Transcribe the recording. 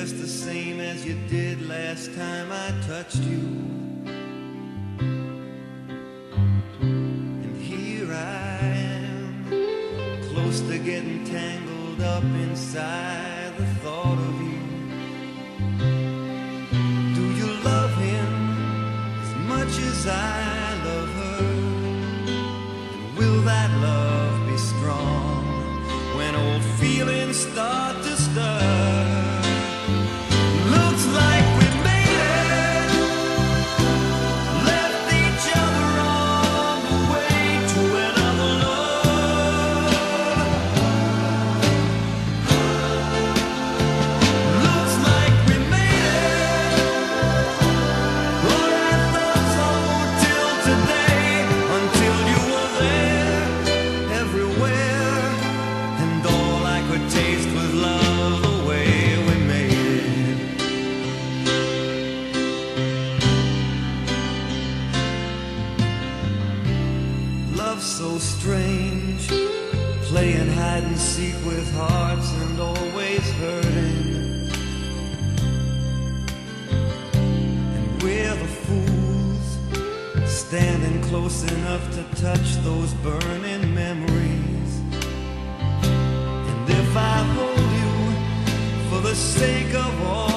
just the same as you did last time I touched you. And here I am, close to getting tangled up inside the thought of you. Do you love him as much as I love her? And will that love be strong when old feelings start to stir? Looks like we made it, left each other on the way to another love. Looks like we made it, but I thought so till today, until you were there, everywhere, and all I could taste was love the way we made it. Love's so strange, playing hide and seek with hearts and always hurting. And we're the fools, standing close enough to touch those burning memories. And if I hold you for the sake of all